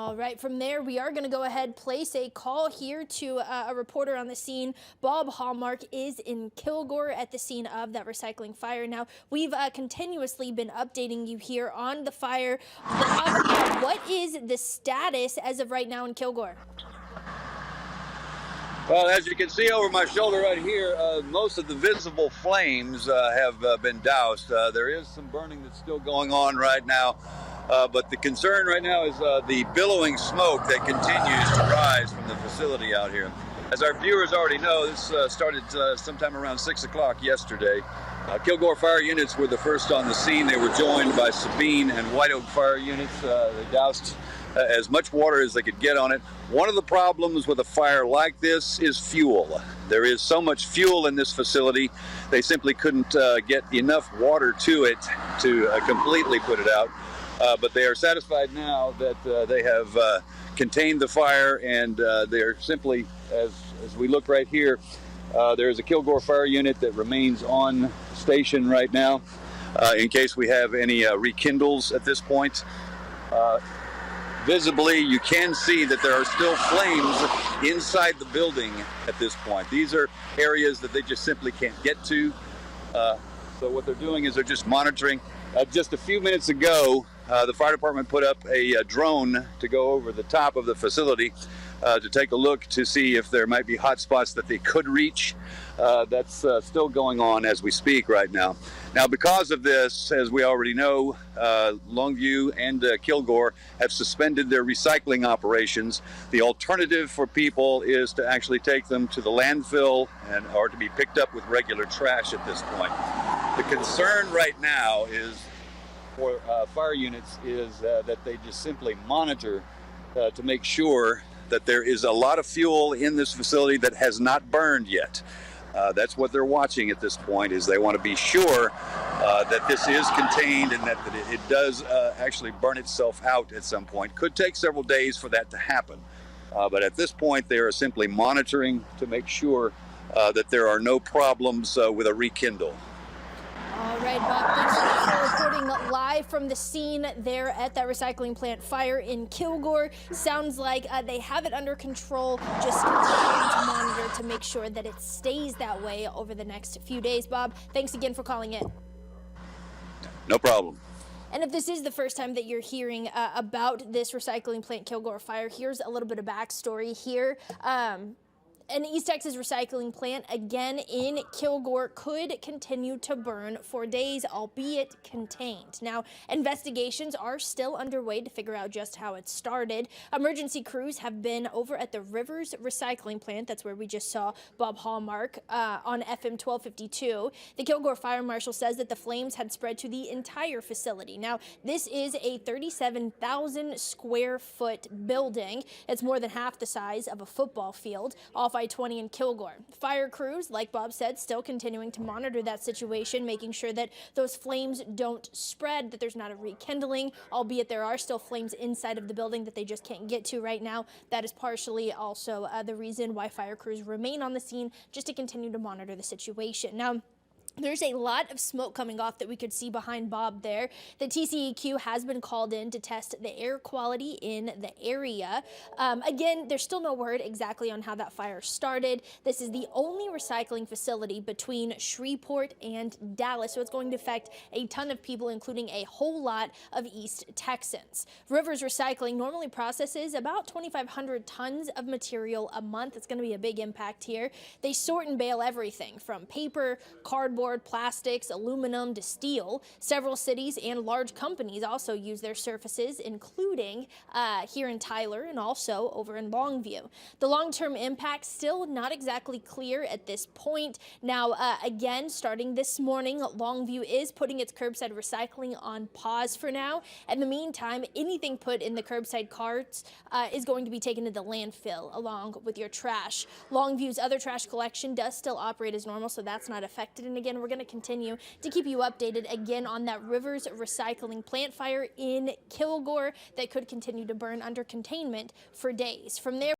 All right, from there, we are going to go ahead, place a call here to a reporter on the scene. Bob Hallmark is in Kilgore at the scene of that recycling fire. Now, we've continuously been updating you here on the fire. Bob, what is the status as of right now in Kilgore? Well, as you can see over my shoulder right here, most of the visible flames have been doused. There is some burning that's still going on right now, but the concern right now is the billowing smoke that continues to rise from the facility out here. As our viewers already know, this started sometime around 6 o'clock yesterday. Kilgore fire units were the first on the scene. They were joined by Sabine and White Oak fire units. They doused as much water as they could get on it. One of the problems with a fire like this is fuel. There is so much fuel in this facility, they simply couldn't get enough water to it to completely put it out. But they are satisfied now that they have contained the fire, and they're simply, as we look right here, there is a Kilgore fire unit that remains on station right now in case we have any rekindles at this point. Visibly, you can see that there are still flames inside the building at this point. These are areas that they just simply can't get to. So what they're doing is they're just monitoring. Just a few minutes ago, the fire department put up a drone to go over the top of the facility to take a look to see if there might be hot spots that they could reach. That's still going on as we speak right now. Now, because of this, as we already know, Longview and Kilgore have suspended their recycling operations. The alternative for people is to actually take them to the landfill or to be picked up with regular trash at this point. The concern right now is for fire units is that they just simply monitor to make sure that there is a lot of fuel in this facility that has not burned yet. That's what they're watching at this point, is they want to be sure that this is contained and that it does actually burn itself out at some point. Could take several days for that to happen. But at this point, they are simply monitoring to make sure that there are no problems with a rekindle. All right, Bob, thanks so much for reporting live from the scene there at that recycling plant fire in Kilgore. Sounds like they have it under control, just continuing to monitor to make sure that it stays that way over the next few days. Bob, thanks again for calling in. No problem. And if this is the first time that you're hearing about this recycling plant Kilgore fire, here's a little bit of backstory here. An East Texas recycling plant, again in Kilgore, could continue to burn for days, albeit contained. Now, investigations are still underway to figure out just how it started. Emergency crews have been over at the Rivers recycling plant. That's where we just saw Bob Hallmark on FM 1252. The Kilgore Fire Marshal says that the flames had spread to the entire facility. Now, this is a 37,000 square foot building. It's more than half the size of a football field. Off I-20 in Kilgore. Fire crews, like Bob said, still continuing to monitor that situation, making sure that those flames don't spread, that there's not a rekindling, albeit there are still flames inside of the building that they just can't get to right now. That is partially also the reason why fire crews remain on the scene, just to continue to monitor the situation. Now, there's a lot of smoke coming off that we could see behind Bob there. The TCEQ has been called in to test the air quality in the area. Again, there's still no word exactly on how that fire started. This is the only recycling facility between Shreveport and Dallas, so it's going to affect a ton of people, including a whole lot of East Texans. Rivers Recycling normally processes about 2,500 tons of material a month. It's going to be a big impact here. They sort and bale everything from paper, cardboard, plastics, aluminum to steel. Several cities and large companies also use their surfaces, including here in Tyler and also over in Longview. The long-term impact still not exactly clear at this point. Now, again, starting this morning, Longview is putting its curbside recycling on pause for now. In the meantime, anything put in the curbside carts is going to be taken to the landfill along with your trash. Longview's other trash collection does still operate as normal, so that's not affected. And again, we're going to continue to keep you updated again on that Rivers recycling plant fire in Kilgore that could continue to burn under containment for days. From there,